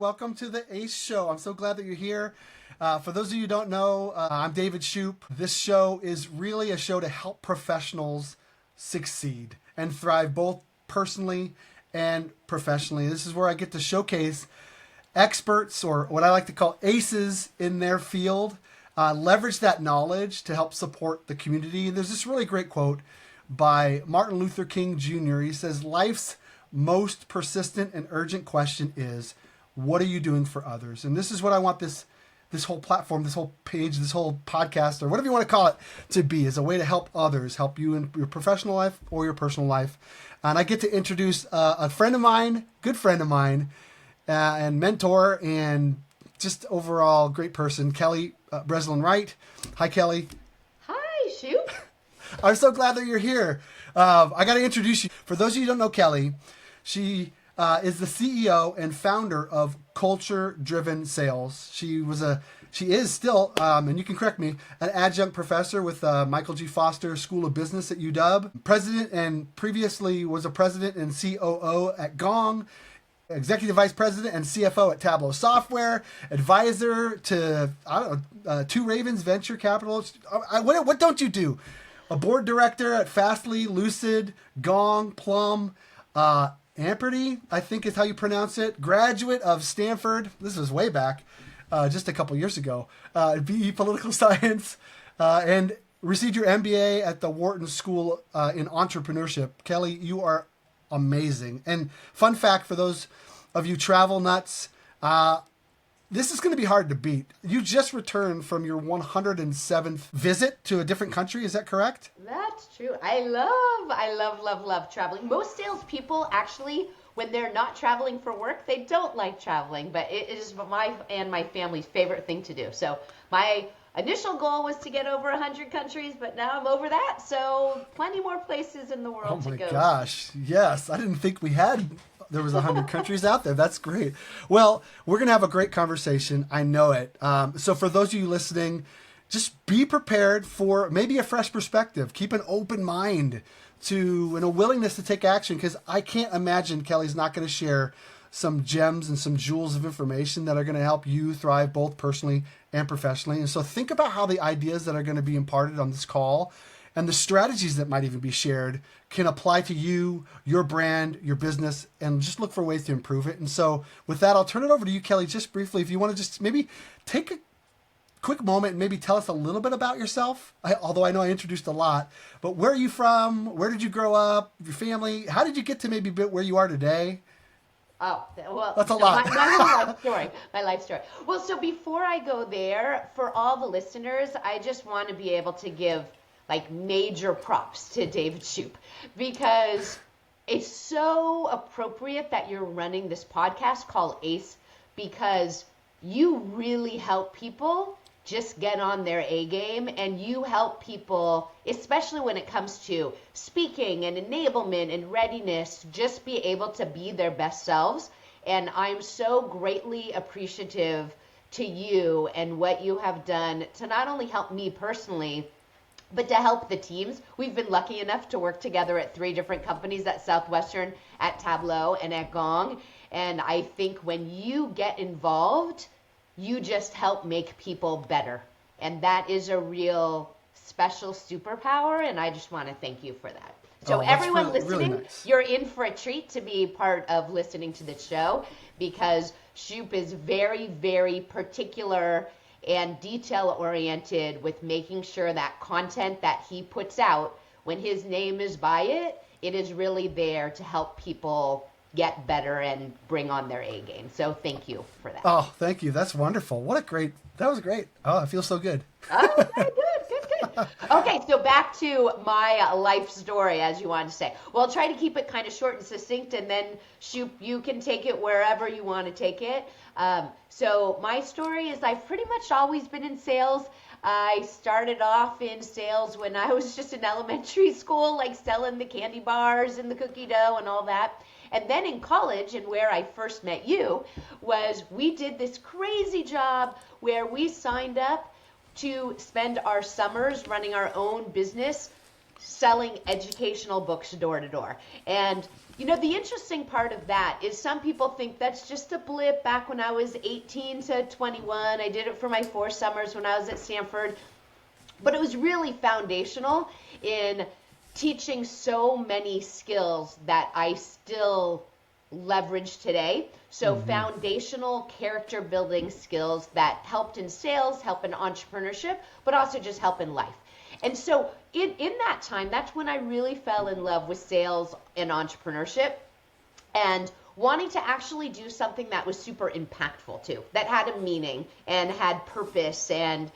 Welcome to the ACE Show. I'm so glad that you're here. For those of you who don't know, I'm David Shoup. This show is really a show to help professionals succeed and thrive both personally and professionally. This is where I get to showcase experts, or what I like to call aces in their field, leverage that knowledge to help support the community. And there's this really great quote by Martin Luther King Jr. He says, "Life's most persistent and urgent question is, what are you doing for others?" And this is what I want this whole platform, this whole page, this whole podcast, or whatever you want to call it, to be, is a way to help others, help you in your professional life or your personal life. And I get to introduce a friend of mine, good friend of mine, and mentor, and just overall great person, Kelly Breslin Wright. Hi, Kelly. Hi, Shoup. I'm so glad that you're here. I got to introduce you. For those of you who don't know Kelly, she is the CEO and founder of Culture Driven Sales. She is still, and you can correct me, an adjunct professor with Michael G. Foster School of Business at UW, president, and previously was a president and COO at Gong, executive vice president and CFO at Tableau Software, advisor to, Two Ravens Venture Capital. What don't you do? A board director at Fastly, Lucid, Gong, Plum, Amperty, I think is how you pronounce it. Graduate of Stanford. This was way back, just a couple years ago. BE Political Science, and received your MBA at the Wharton School in Entrepreneurship. Kelly, you are amazing. And fun fact for those of you travel nuts, this is going to be hard to beat. You just returned from your 107th visit to a different country. Is that correct? That's true. I love traveling. Most salespeople actually, when they're not traveling for work, they don't like traveling, but it is my and my family's favorite thing to do. So my initial goal was to get over 100 countries, but now I'm over that. So plenty more places in the world to go. Oh my gosh. Yes. I didn't think there was 100 countries out there. That's great. Well, we're going to have a great conversation. I know it. So for those of you listening, just be prepared for maybe a fresh perspective. Keep an open mind and a willingness to take action, because I can't imagine Kelly's not going to share some gems and some jewels of information that are going to help you thrive both personally and professionally. And so think about how the ideas that are going to be imparted on this call and the strategies that might even be shared can apply to you, your brand, your business, and just look for ways to improve it. And so with that, I'll turn it over to you, Kelly, just briefly, if you want to just maybe take a quick moment and maybe tell us a little bit about yourself. Although I know I introduced a lot, but where are you from? Where did you grow up? Your family? How did you get to maybe where you are today? Oh, well, that's a lot. My life story. Well, so before I go there, for all the listeners, I just want to be able to give major props to David Shoup, because it's so appropriate that you're running this podcast called ACE, because you really help people just get on their A game, and you help people, especially when it comes to speaking and enablement and readiness, just be able to be their best selves. And I'm so greatly appreciative to you and what you have done to not only help me personally, but to help the teams. We've been lucky enough to work together at 3 different companies, at Southwestern, at Tableau, and at Gong. And I think when you get involved, you just help make people better. And that is a real special superpower, and I just want to thank you for that. So everyone listening, really nice. You're in for a treat to be part of listening to this show, because Shoup is very, very particular and detail-oriented with making sure that content that he puts out, when his name is by it, it is really there to help people get better and bring on their A game. So thank you for that. Oh, thank you. That's wonderful. That was great. Oh, I feel so good. Oh, okay, good. Okay, so back to my life story, as you wanted to say. Well, I'll try to keep it kind of short and succinct, and then Shoup, you can take it wherever you want to take it. So my story is I've pretty much always been in sales. I started off in sales when I was just in elementary school, selling the candy bars and the cookie dough and all that. And then in college, and where I first met you, was we did this crazy job where we signed up to spend our summers running our own business selling educational books door to door. And the interesting part of that is some people think that's just a blip. Back when I was 18 to 21, I did it for my 4 summers when I was at Stanford. But it was really foundational in teaching so many skills that I still leverage today. So foundational character building skills that helped in sales, help in entrepreneurship, but also just help in life. And so in that time, that's when I really fell in love with sales and entrepreneurship and wanting to actually do something that was super impactful too, that had a meaning and had purpose and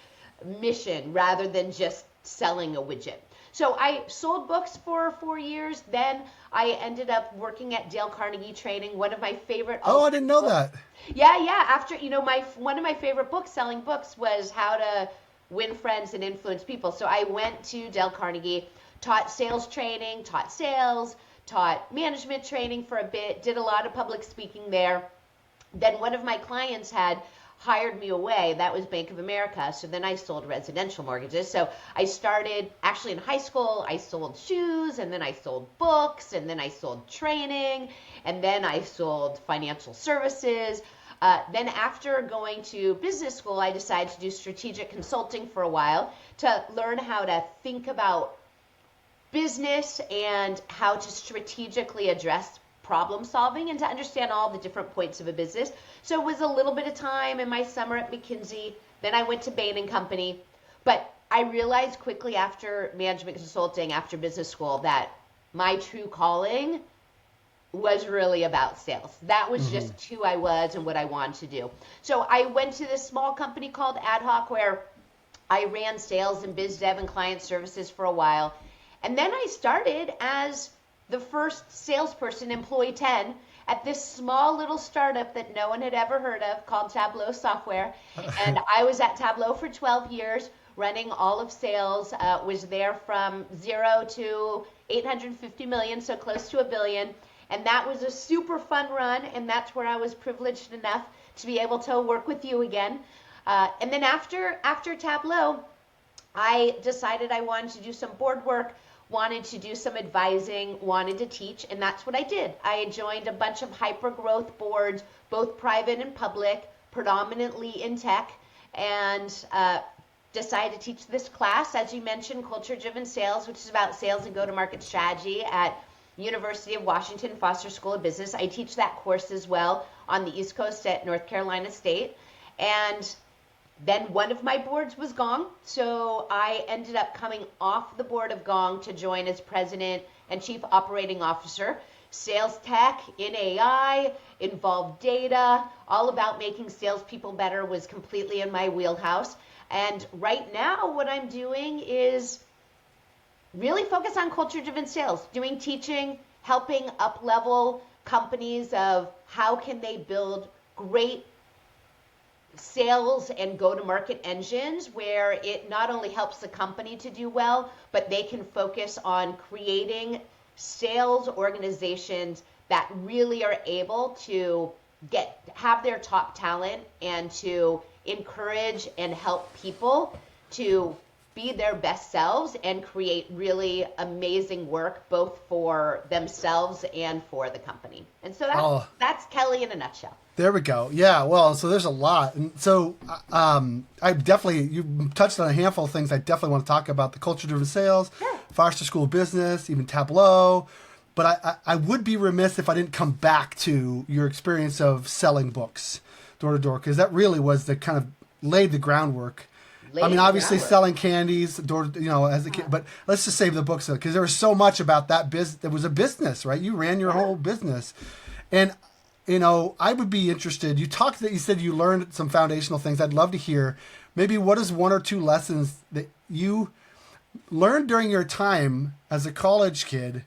mission rather than just selling a widget. So I sold books for 4 years. Then I ended up working at Dale Carnegie Training, one of my favorite. Oh, I didn't know books. that. Yeah. After, one of my favorite books, selling books, was How to Win Friends and Influence People. So I went to Dale Carnegie, taught sales training, taught sales, taught management training for a bit, did a lot of public speaking there. Then one of my clients had hired me away. That was Bank of America. So then I sold residential mortgages. So I started actually in high school. I sold shoes, and then I sold books, and then I sold training, and then I sold financial services. Then after going to business school, I decided to do strategic consulting for a while to learn how to think about business and how to strategically address problem solving and to understand all the different points of a business. So it was a little bit of time in my summer at McKinsey. Then I went to Bain & Company. But I realized quickly after management consulting, after business school, that my true calling was really about sales. That was just who I was and what I wanted to do. So I went to this small company called Ad Hoc where I ran sales and biz dev and client services for a while. And then I started as the first salesperson, employee 10, at this small little startup that no one had ever heard of called Tableau Software. And I was at Tableau for 12 years, running all of sales, was there from 0 to 850 million, so close to $1 billion. And that was a super fun run, and that's where I was privileged enough to be able to work with you again. And then after Tableau, I decided I wanted to do some board work, wanted to do some advising, wanted to teach, and that's what I did. I joined a bunch of hyper-growth boards, both private and public, predominantly in tech, and decided to teach this class, as you mentioned, Culture-Driven Sales, which is about sales and go-to-market strategy at University of Washington Foster School of Business. I teach that course as well on the East Coast at North Carolina State. And then one of my boards was Gong, so I ended up coming off the board of Gong to join as president and chief operating officer. Sales tech in AI, involved data, all about making salespeople better was completely in my wheelhouse. And right now what I'm doing is really focus on culture-driven sales, doing teaching, helping up-level companies of how can they build great sales and go-to-market engines where it not only helps the company to do well, but they can focus on creating sales organizations that really are able to have their top talent and to encourage and help people to be their best selves and create really amazing work both for themselves and for the company. And so that's Kelly in a nutshell. There we go. Yeah, well, so there's a lot. And so you touched on a handful of things I definitely want to talk about: the culture-driven sales, Sure. Foster School of Business, even Tableau. But I would be remiss if I didn't come back to your experience of selling books door to door, because that really was the kind of laid the groundwork. Obviously selling candies door, as a kid, but let's just save the books because there was so much about that business. There was a business, right? You ran your whole business, and I would be interested. You said you learned some foundational things. I'd love to hear maybe what is 1 or 2 lessons that you learned during your time as a college kid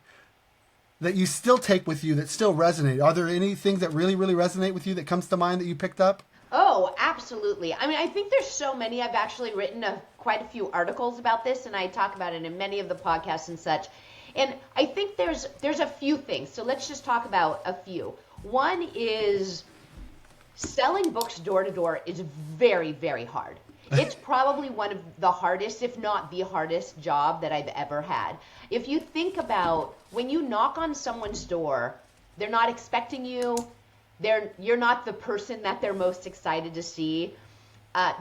that you still take with you that still resonate. Are there any things that really, really resonate with you that comes to mind that you picked up? Oh, absolutely. I think there's so many. I've actually written quite a few articles about this, and I talk about it in many of the podcasts and such. And I think there's a few things. So let's just talk about a few. One is selling books door to door is very, very hard. It's probably one of the hardest, if not the hardest job that I've ever had. If you think about when you knock on someone's door, they're not expecting you. You're not the person that they're most excited to see.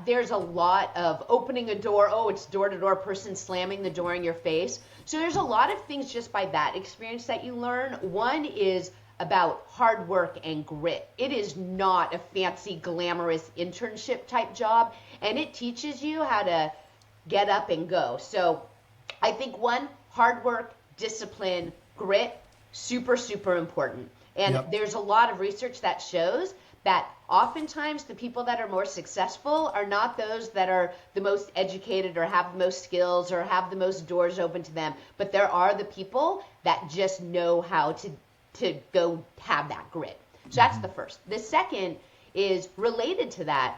There's a lot of opening a door. Oh, it's door-to-door person slamming the door in your face. So there's a lot of things just by that experience that you learn. One is about hard work and grit. It is not a fancy, glamorous internship type job, and it teaches you how to get up and go. So I think one, hard work, discipline, grit, super, super important. And there's a lot of research that shows that oftentimes the people that are more successful are not those that are the most educated or have the most skills or have the most doors open to them, but there are the people that just know how to go have that grit. So that's the first. The second is related to that,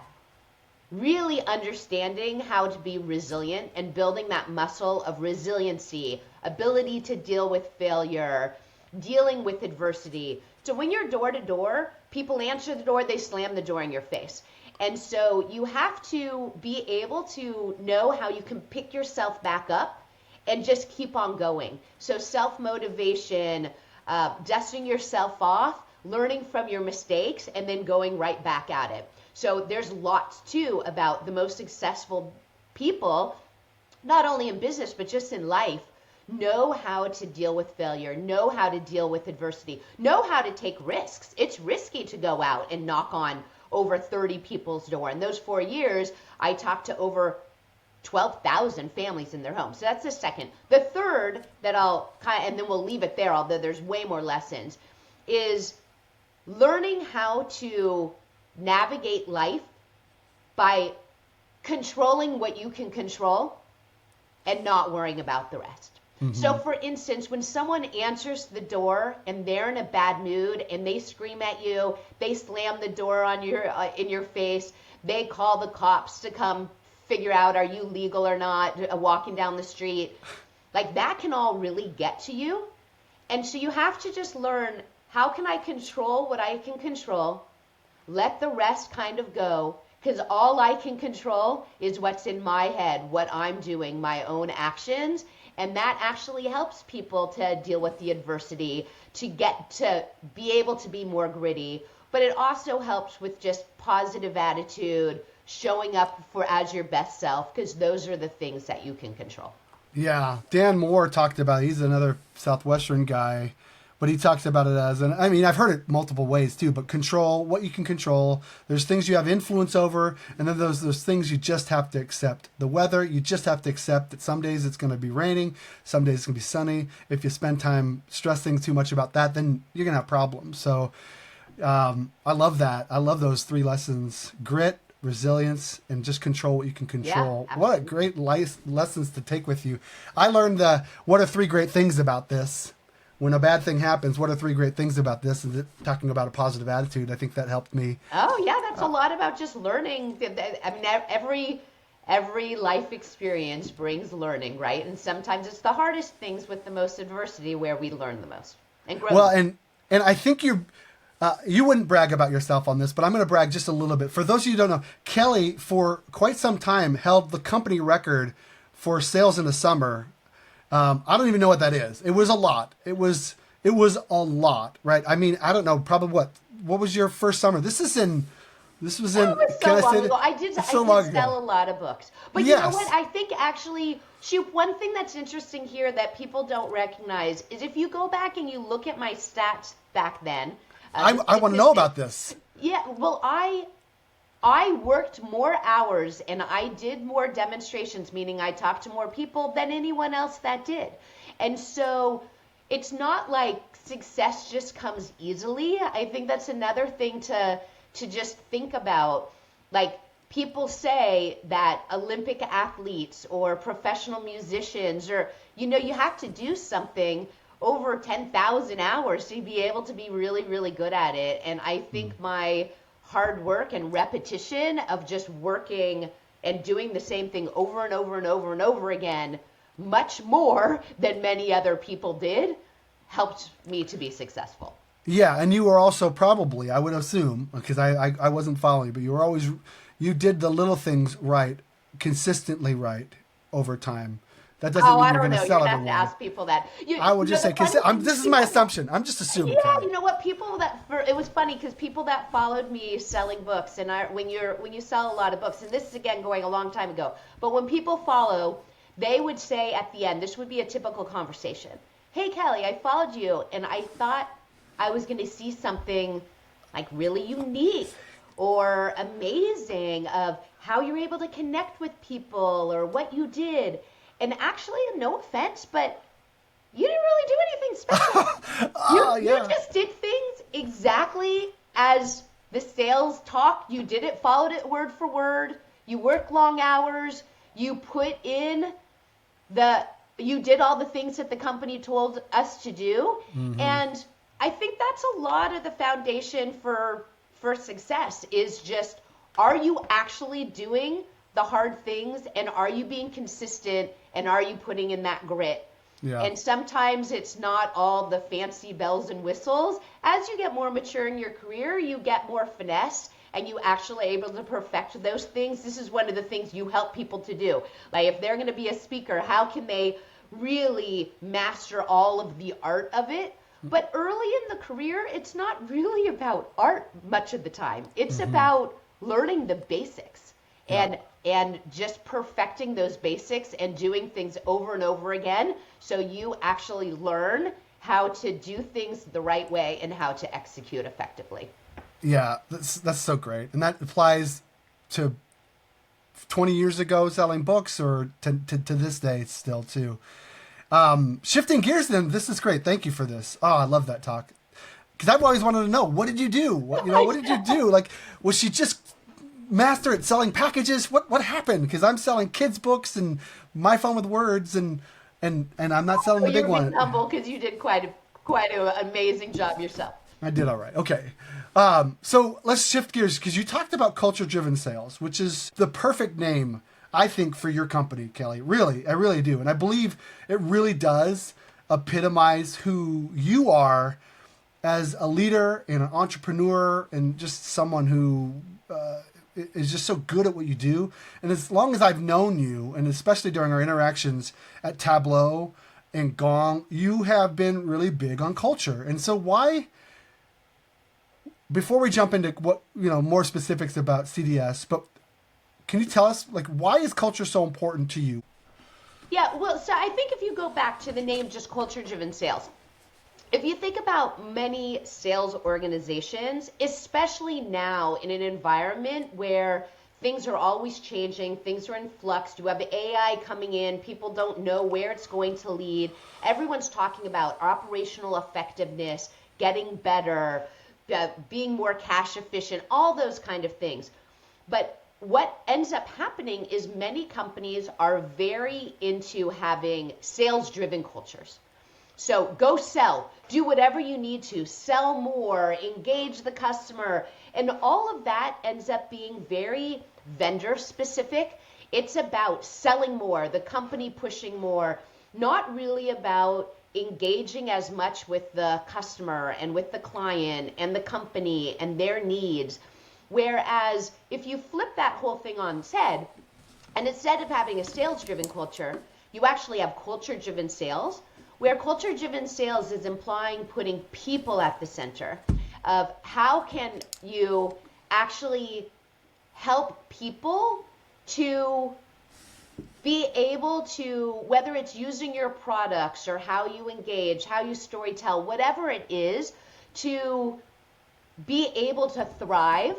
really understanding how to be resilient and building that muscle of resiliency, ability to deal with failure, dealing with adversity. So when you're door to door, people answer the door, they slam the door in your face. And so you have to be able to know how you can pick yourself back up and just keep on going. So self-motivation, dusting yourself off, learning from your mistakes, and then going right back at it. So there's lots too about the most successful people, not only in business, but just in life, know how to deal with failure, know how to deal with adversity, know how to take risks. It's risky to go out and knock on over 30 people's door. In those 4 years, I talked to over 12,000 families in their homes. So that's the second. The third that and then we'll leave it there, although there's way more lessons, is learning how to navigate life by controlling what you can control and not worrying about the rest. So for instance, when someone answers the door and they're in a bad mood and they scream at you, they slam the door on in your face, they call the cops to come figure out are you legal or not walking down the street, like that can all really get to you. And so you have to just learn, how can I control what I can control, let the rest kind of go, because all I can control is what's in my head, what I'm doing, my own actions. And that actually helps people to deal with the adversity, to get to be able to be more gritty. But it also helps with just positive attitude, showing up as your best self, because those are the things that you can control. Yeah. Dan Moore talked about, he's another Southwestern guy, but he talks about it as, and I mean, I've heard it multiple ways too, but control what you can control. There's things you have influence over, and then there's things you just have to accept. The weather, you just have to accept that some days it's going to be raining, some days it's going to be sunny. If you spend time stressing too much about that, then you're going to have problems. So I love that. I love those 3 lessons: grit, resilience, and just control what you can control. Yeah, what a great lessons to take with you. I learned what are 3 great things about this. When a bad thing happens, what are 3 great things about this? And talking about a positive attitude, I think that helped me. Oh yeah, that's a lot about just learning. I mean, every life experience brings learning, right? And sometimes it's the hardest things with the most adversity where we learn the most and grow. Well, and I think you wouldn't brag about yourself on this, but I'm going to brag just a little bit. For those of you who don't know, Kelly, for quite some time, held the company record for sales in a summer. I don't even know what that is. It was a lot. It was a lot, right? I mean, I don't know, probably what was your first summer? This was in, it was so long ago. I did sell a lot of books. But you know what? I think actually, Shoup, one thing that's interesting here that people don't recognize is if you go back and you look at my stats back then. I want to know about this. Yeah, well, I worked more hours and I did more demonstrations, meaning I talked to more people than anyone else that did. And so it's not like success just comes easily. I think that's another thing to just think about. Like, people say that Olympic athletes or professional musicians, or, you have to do something over 10,000 hours to be able to be really, really good at it. And I think my hard work and repetition of just working and doing the same thing over and over and over and over again, much more than many other people did, helped me to be successful. Yeah, and you were also probably, I would assume, because I wasn't following, but you did the little things right consistently right over time. That doesn't mean I you're don't going to know. sell You're gonna have to everyone. ask people that. I would just say, this is my assumption. I'm just assuming, Yeah, Kelly. you know what? It was funny because people that followed me selling books, and when you sell a lot of books, and this is again going a long time ago, but when people follow, they would say at the end, this would be a typical conversation. Hey, Kelly, I followed you, and I thought I was going to see something like really unique or amazing of how you're able to connect with people or what you did. And actually, no offense, but you didn't really do anything special. You just did things exactly as the sales talk. You did it, followed it word for word. You worked long hours. You put in you did all the things that the company told us to do. Mm-hmm. And I think that's a lot of the foundation for success is just, are you actually doing the hard things, and are you being consistent, and are you putting in that grit? Yeah. And sometimes it's not all the fancy bells and whistles. As you get more mature in your career, you get more finesse, and you actually able to perfect those things. This is one of the things you help people to do. Like if they're going to be a speaker, how can they really master all of the art of it? But early in the career, it's not really about art much of the time. It's about learning the basics and just perfecting those basics and doing things over and over again, so you actually learn how to do things the right way and how to execute effectively. Yeah, that's so great. And that applies to 20 years ago selling books or to this day still too. Shifting gears then, this is great. Thank you for this. Oh, I love that talk. Because I've always wanted to know, what did you do? What did you do? Like, was she just master at selling packages? What happened? Because I'm selling kids' books and My Fun with Words, and I'm not selling the big one. You're being humble because you did quite an amazing job yourself. I did all right. Okay. So let's shift gears because you talked about culture-driven sales, which is the perfect name, I think, for your company, Kelly. Really, I really do. And I believe it really does epitomize who you are as a leader and an entrepreneur and just someone who is just so good at what you do. And as long as I've known you, and especially during our interactions at Tableau and Gong, you have been really big on culture. And so before we jump into what, more specifics about CDS, but can you tell us, why is culture so important to you? Yeah, well, so I think if you go back to the name, just culture-driven sales, if you think about many sales organizations, especially now in an environment where things are always changing, things are in flux, you have AI coming in, people don't know where it's going to lead, everyone's talking about operational effectiveness, getting better, being more cash efficient, all those kind of things. But what ends up happening is many companies are very into having sales-driven cultures. So go sell, do whatever you need to, sell more, engage the customer, and all of that ends up being very vendor specific. It's about selling more, the company pushing more, not really about engaging as much with the customer and with the client and the company and their needs. Whereas if you flip that whole thing on its head, and instead of having a sales-driven culture, you actually have culture-driven sales, where culture-driven sales is implying putting people at the center of how can you actually help people to be able to, whether it's using your products or how you engage, how you storytell, whatever it is, to be able to thrive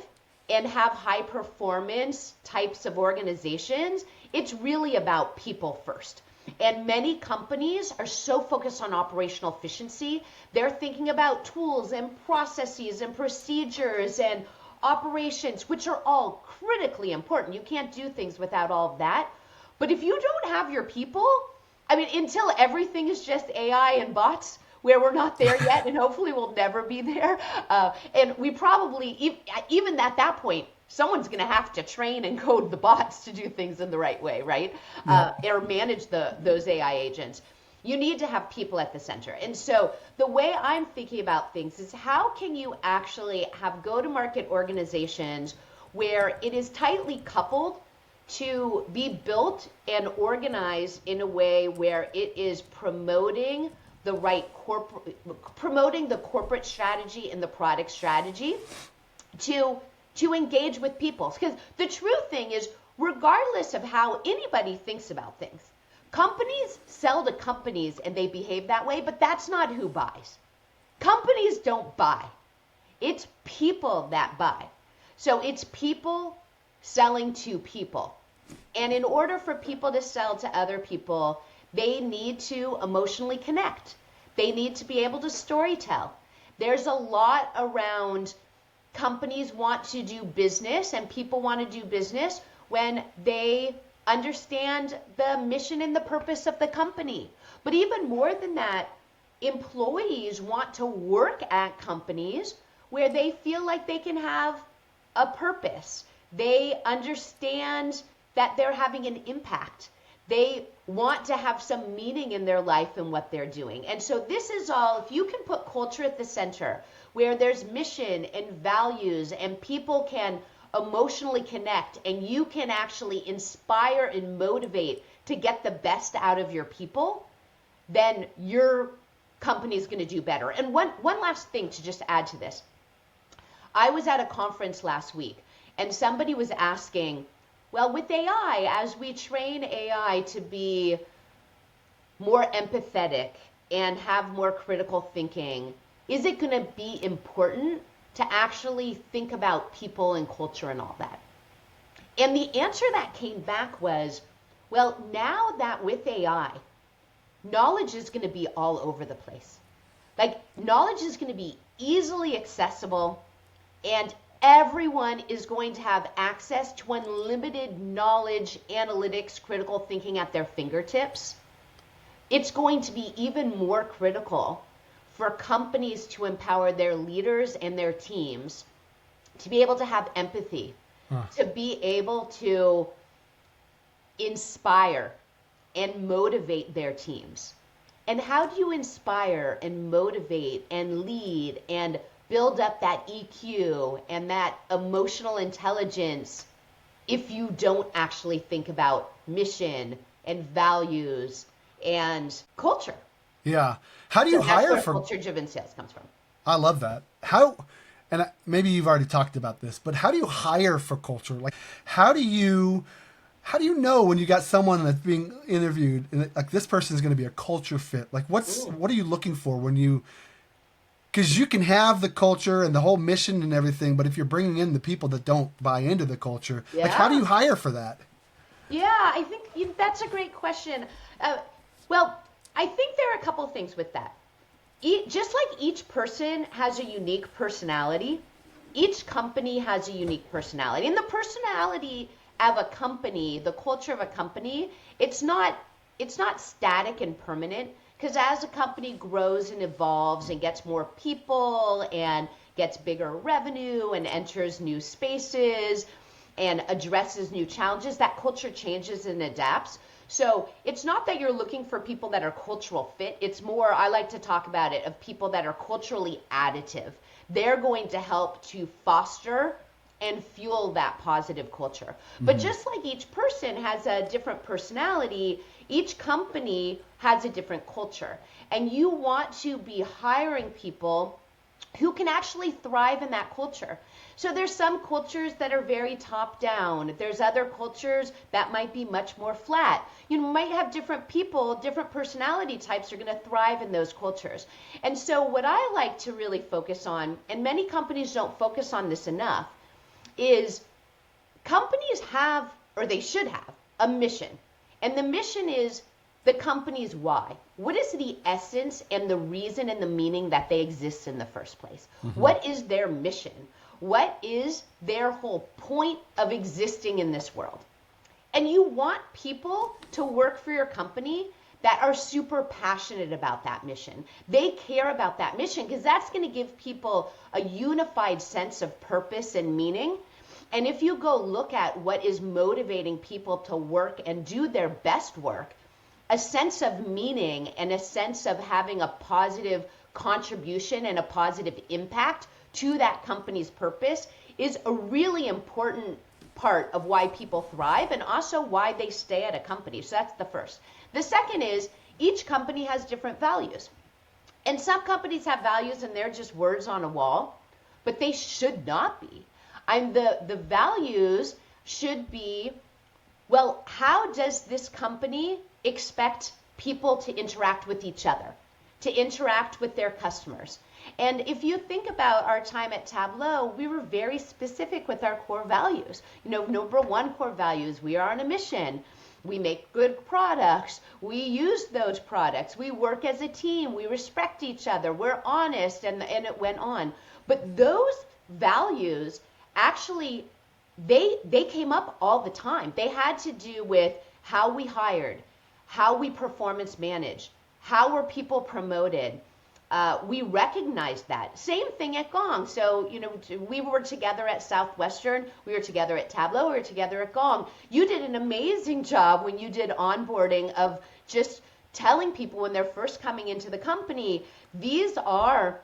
and have high performance types of organizations. It's really about people first. And many companies are so focused on operational efficiency, they're thinking about tools and processes and procedures and operations, which are all critically important. You can't do things without all of that. But if you don't have your people, until everything is just AI and bots, where we're not there yet, and hopefully we'll never be there. And we probably, even at that point, someone's going to have to train and code the bots to do things in the right way, right? Or manage those AI agents. You need to have people at the center. And so the way I'm thinking about things is, how can you actually have go-to-market organizations where it is tightly coupled to be built and organized in a way where it is promoting the corporate strategy and the product strategy to engage with people. Because the true thing is, regardless of how anybody thinks about things, companies sell to companies and they behave that way, but that's not who buys. Companies don't buy. It's people that buy. So it's people selling to people. And in order for people to sell to other people, they need to emotionally connect. They need to be able to storytell. There's a lot around companies want to do business and people want to do business when they understand the mission and the purpose of the company. But even more than that, employees want to work at companies where they feel like they can have a purpose. They understand that they're having an impact. They want to have some meaning in their life and what they're doing. And so this is all, if you can put culture at the center, where there's mission and values and people can emotionally connect and you can actually inspire and motivate to get the best out of your people, then your company is going to do better. And one last thing to just add to this. I was at a conference last week and somebody was asking, well, with AI, as we train AI to be more empathetic and have more critical thinking, is it going to be important to actually think about people and culture and all that? And the answer that came back was, well, now that with AI, knowledge is going to be all over the place. Like, knowledge is going to be easily accessible, and everyone is going to have access to unlimited knowledge, analytics, critical thinking at their fingertips. It's going to be even more critical for companies to empower their leaders and their teams to be able to have empathy, to be able to inspire and motivate their teams. And how do you inspire and motivate and lead and build up that EQ and that emotional intelligence if you don't actually think about mission and values and culture? Yeah. How do you hire that's for where culture-driven sales comes from? I love that. Maybe you've already talked about this, but how do you hire for culture? Like, how do you know when you got someone that's being interviewed and like this person is going to be a culture fit? Like, what are you looking for when you? Because you can have the culture and the whole mission and everything, but if you're bringing in the people that don't buy into the culture, like, how do you hire for that? Yeah, I think that's a great question. Well, I think there are a couple of things with that. Just like each person has a unique personality, each company has a unique personality. And the personality of a company, the culture of a company, it's not static and permanent. Because as a company grows and evolves and gets more people and gets bigger revenue and enters new spaces and addresses new challenges, that culture changes and adapts. So it's not that you're looking for people that are cultural fit. It's more, I like to talk about it, of people that are culturally additive. They're going to help to foster and fuel that positive culture. But just like each person has a different personality, each company has a different culture. And you want to be hiring people who can actually thrive in that culture. So there's some cultures that are very top down. There's other cultures that might be much more flat. You might have different people, different personality types are going to thrive in those cultures. And so what I like to really focus on, and many companies don't focus on this enough, is companies have, or they should have, a mission. And the mission is the company's why. What is the essence and the reason and the meaning that they exist in the first place? What is their mission? What is their whole point of existing in this world? And you want people to work for your company that are super passionate about that mission. They care about that mission because that's going to give people a unified sense of purpose and meaning. And if you go look at what is motivating people to work and do their best work, a sense of meaning and a sense of having a positive contribution and a positive impact to that company's purpose is a really important part of why people thrive and also why they stay at a company. So that's the first. The second is each company has different values. And some companies have values and they're just words on a wall, but they should not be. The values should be, well, how does this company expect people to interact with each other, to interact with their customers? And if you think about our time at Tableau, we were very specific with our core values. Number one core values, we are on a mission. We make good products. We use those products. We work as a team. We respect each other. We're honest, and it went on. But those values actually, they came up all the time. They had to do with how we hired, how we performance managed, how were people promoted. We recognized that. Same thing at Gong. So, we were together at Southwestern. We were together at Tableau. We were together at Gong. You did an amazing job when you did onboarding of just telling people when they're first coming into the company, these are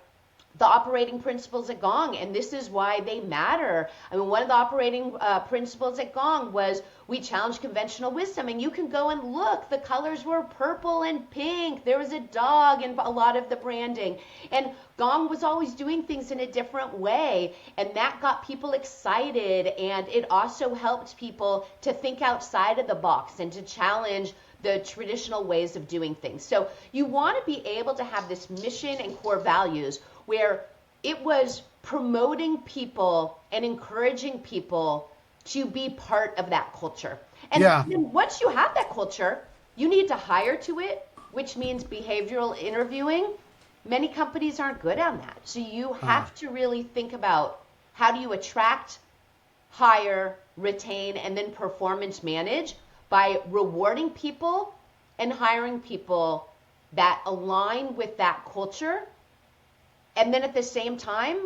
the operating principles at Gong, and this is why they matter. I mean, one of the operating principles at Gong was we challenge conventional wisdom, and you can go and look. The colors were purple and pink. There was a dog in a lot of the branding, and Gong was always doing things in a different way, and that got people excited, and it also helped people to think outside of the box and to challenge the traditional ways of doing things. So you want to be able to have this mission and core values where it was promoting people and encouraging people to be part of that culture. And then once you have that culture, you need to hire to it, which means behavioral interviewing. Many companies aren't good on that. So you have to really think about how do you attract, hire, retain, and then performance manage by rewarding people and hiring people that align with that culture. And then at the same time,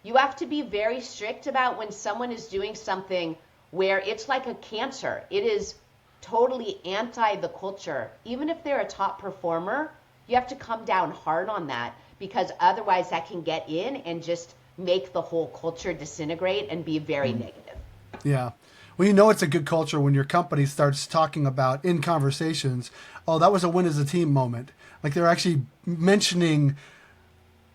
you have to be very strict about when someone is doing something where it's like a cancer. It is totally anti the culture. Even if they're a top performer, you have to come down hard on that, because otherwise that can get in and just make the whole culture disintegrate and be very negative. Yeah. Well, it's a good culture when your company starts talking about in conversations, oh, that was a win as a team moment. Like they're actually mentioning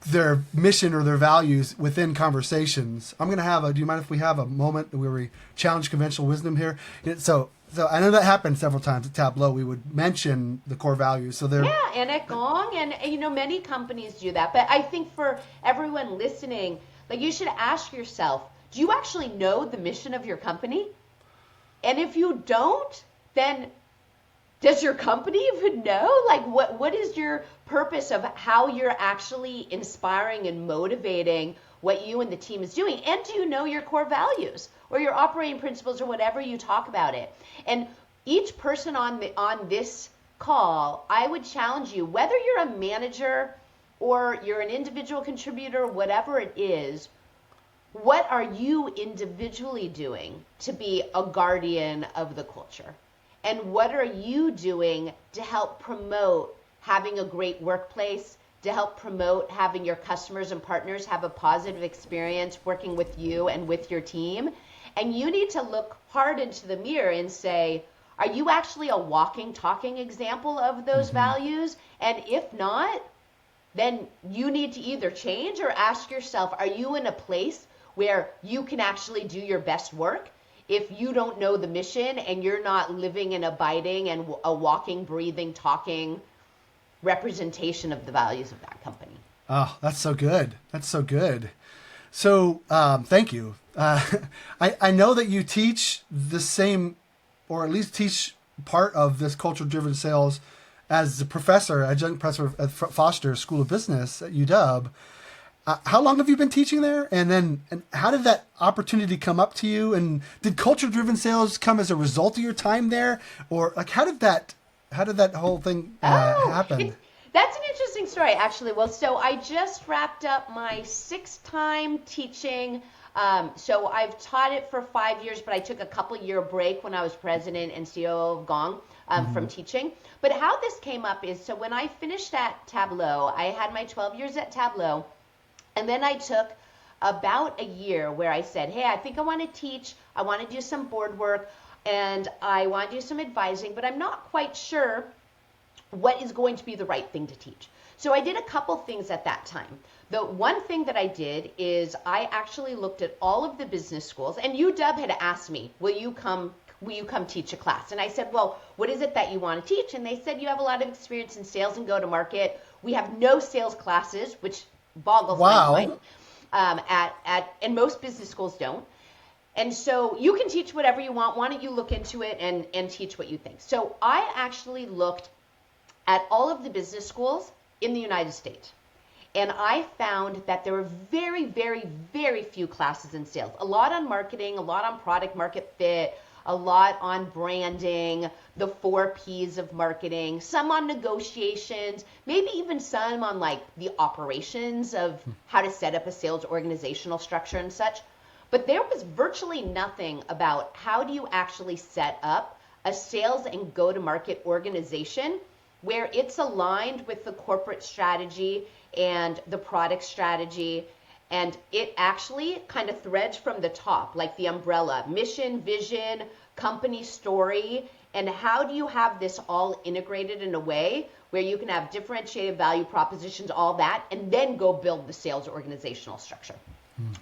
their mission or their values within conversations. I'm going to do you mind if we have a moment where we challenge conventional wisdom here? So I know that happened several times at Tableau. We would mention the core values. So yeah, and at Gong, and many companies do that. But I think for everyone listening, like you should ask yourself, do you actually know the mission of your company? And if you don't, then does your company even know? Like what is your purpose of how you're actually inspiring and motivating what you and the team is doing? And do you know your core values or your operating principles or whatever you talk about it? And each person on this call, I would challenge you, whether you're a manager or you're an individual contributor, whatever it is, what are you individually doing to be a guardian of the culture? And what are you doing to help promote having a great workplace, to help promote having your customers and partners have a positive experience working with you and with your team? And you need to look hard into the mirror and say, are you actually a walking, talking example of those values? And if not, then you need to either change or ask yourself, are you in a place where you can actually do your best work if you don't know the mission and you're not living and abiding and a walking, breathing, talking representation of the values of that company? Oh, that's so good. That's so good. So thank you. I know that you teach the same, or at least teach part of this culture-driven sales as a professor, adjunct professor at Foster School of Business at UW. How long have you been teaching there? And how did that opportunity come up to you? And did culture-driven sales come as a result of your time there? Or like, how did that whole thing happen? That's an interesting story, actually. Well, so I just wrapped up my 6th time teaching. So I've taught it for 5 years, but I took a couple-year break when I was president and CEO of Gong from teaching. But how this came up is, so when I finished at Tableau, I had my 12 years at Tableau. And then I took about a year where I said, hey, I think I want to teach, I want to do some board work, and I want to do some advising, but I'm not quite sure what is going to be the right thing to teach. So I did a couple things at that time. The one thing that I did is I actually looked at all of the business schools, and UW had asked me, will you come teach a class? And I said, well, what is it that you want to teach? And they said, you have a lot of experience in sales and go-to-market. We have no sales classes, which boggles my mind. And most business schools don't. And so you can teach whatever you want. Why don't you look into it and teach what you think? So I actually looked at all of the business schools in the United States. And I found that there were very, very, very few classes in sales. A lot on marketing, a lot on product market fit, a lot on branding, the 4 Ps of marketing, some on negotiations, maybe even some on like the operations of how to set up a sales organizational structure and such. But there was virtually nothing about how do you actually set up a sales and go-to-market organization where it's aligned with the corporate strategy and the product strategy, and it actually kind of threads from the top, like the umbrella, mission, vision, company story, and how do you have this all integrated in a way where you can have differentiated value propositions, all that, and then go build the sales organizational structure,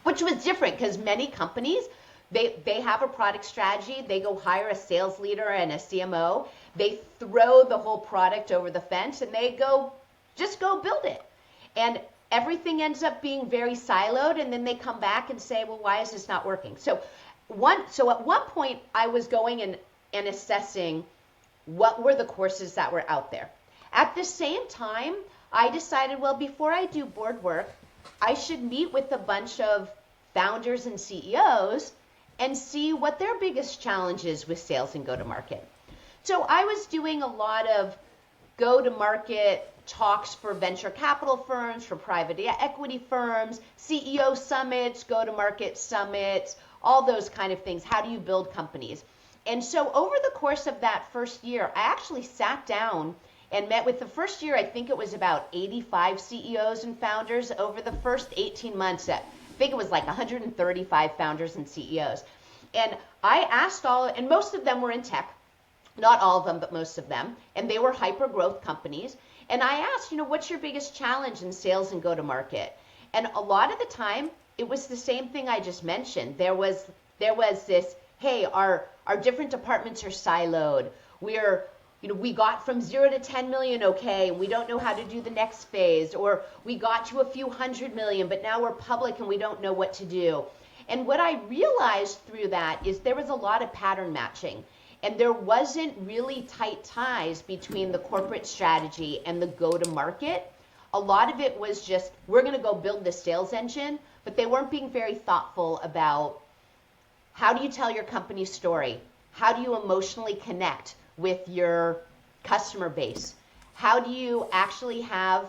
which was different because many companies, they have a product strategy, they go hire a sales leader and a CMO, they throw the whole product over the fence and they just go build it. And everything ends up being very siloed, and then they come back and say, well, why is this not working? So at one point I was going and assessing what were the courses that were out there. At the same time, I decided, well, before I do board work, I should meet with a bunch of founders and CEOs and see what their biggest challenge is with sales and go-to-market. So I was doing a lot of go-to-market talks for venture capital firms, for private equity firms, CEO summits, go-to-market summits, all those kind of things. How do you build companies? And so over the course of that first year, I actually sat down and met with the first year, I think it was about 85 CEOs and founders. Over the first 18 months, I think it was like 135 founders and CEOs. And I asked and most of them were in tech, not all of them, but most of them, and they were hyper growth companies. And I asked, what's your biggest challenge in sales and go-to-market? And a lot of the time, it was the same thing I just mentioned. There was this, hey, our different departments are siloed. We got from 0 to 10 million, okay, and we don't know how to do the next phase. Or we got to a few $100 million, but now we're public and we don't know what to do. And what I realized through that is there was a lot of pattern matching. And there wasn't really tight ties between the corporate strategy and the go-to-market. A lot of it was just, we're going to go build the sales engine, but they weren't being very thoughtful about how do you tell your company's story? How do you emotionally connect with your customer base? How do you actually have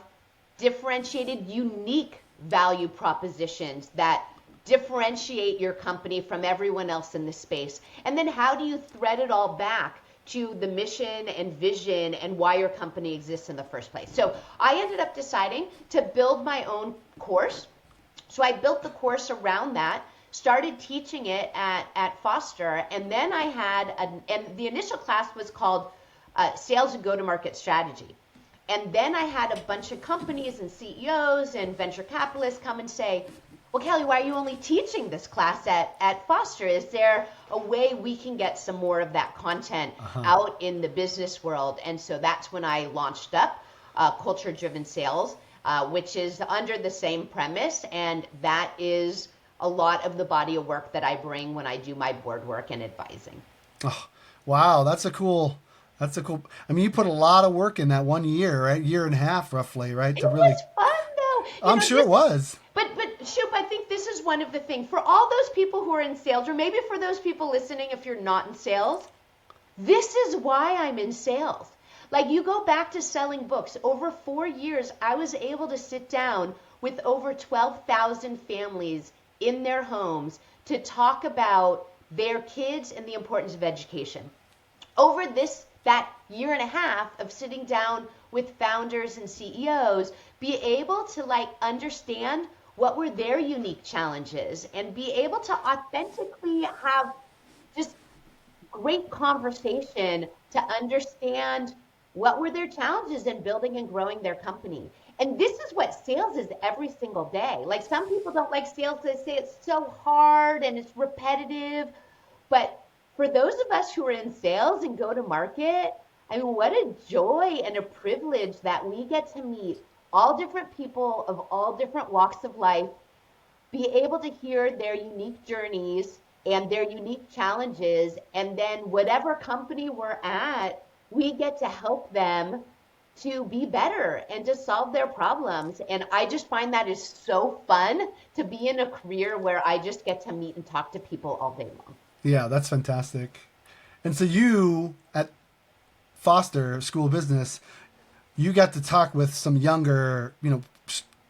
differentiated, unique value propositions that differentiate your company from everyone else in the space? And then how do you thread it all back to the mission and vision and why your company exists in the first place? So I ended up deciding to build my own course. So I built the course around that, started teaching it at Foster, and then I had, and the initial class was called Sales and Go-to-Market Strategy. And then I had a bunch of companies and CEOs and venture capitalists come and say, well, Kelly, why are you only teaching this class at Foster? Is there a way we can get some more of that content out in the business world? And so that's when I launched up Culture-Driven Sales, which is under the same premise. And that is a lot of the body of work that I bring when I do my board work and advising. Oh, wow. That's a cool, I mean, you put a lot of work in that 1 year, right? Year and a half roughly, right? It was fun though. I'm sure it was. But Shoup, I think this is one of the things for all those people who are in sales, or maybe for those people listening, if you're not in sales, this is why I'm in sales. Like, you go back to selling books. Over 4 years, I was able to sit down with over 12,000 families in their homes to talk about their kids and the importance of education. Over that year and a half of sitting down with founders and CEOs, be able to understand what were their unique challenges, and be able to authentically have just great conversation to understand what were their challenges in building and growing their company. And this is what sales is every single day. Like, some people don't like sales. They say it's so hard and it's repetitive. But for those of us who are in sales and go to market, I mean, what a joy and a privilege that we get to meet all different people of all different walks of life, be able to hear their unique journeys and their unique challenges, and then whatever company we're at, we get to help them to be better and to solve their problems. And I just find that is so fun to be in a career where I just get to meet and talk to people all day long. Yeah, that's fantastic. And so you at Foster School of Business, you got to talk with some younger,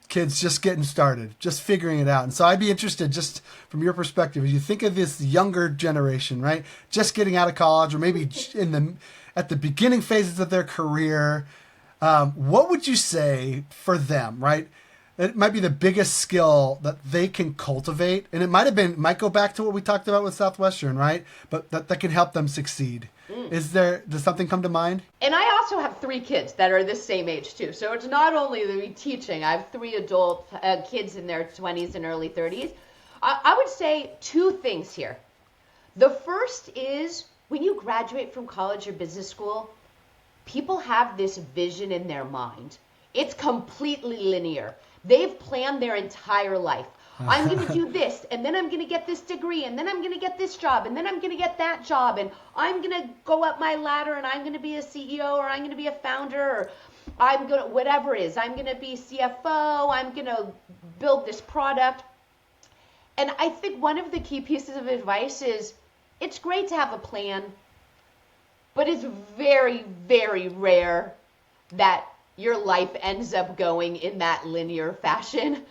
kids just getting started, just figuring it out. And so I'd be interested, just from your perspective, as you think of this younger generation, right? Just getting out of college, or maybe at the beginning phases of their career, what would you say for them, right? It might be the biggest skill that they can cultivate. And it might go back to what we talked about with Southwestern, right? But that can help them succeed. Does something come to mind? And I also have 3 kids that are the same age too. So it's not only the teaching. I have 3 adult kids in their 20s and early 30s. I would say 2 things here. The first is, when you graduate from college or business school, people have this vision in their mind. It's completely linear. They've planned their entire life. I'm going to do this, and then I'm going to get this degree, and then I'm going to get this job, and then I'm going to get that job, and I'm going to go up my ladder, and I'm going to be a CEO, or I'm going to be a founder, or I'm going to, whatever it is, I'm going to be CFO, I'm going to build this product. And I think one of the key pieces of advice is, it's great to have a plan, but it's very, very rare that your life ends up going in that linear fashion.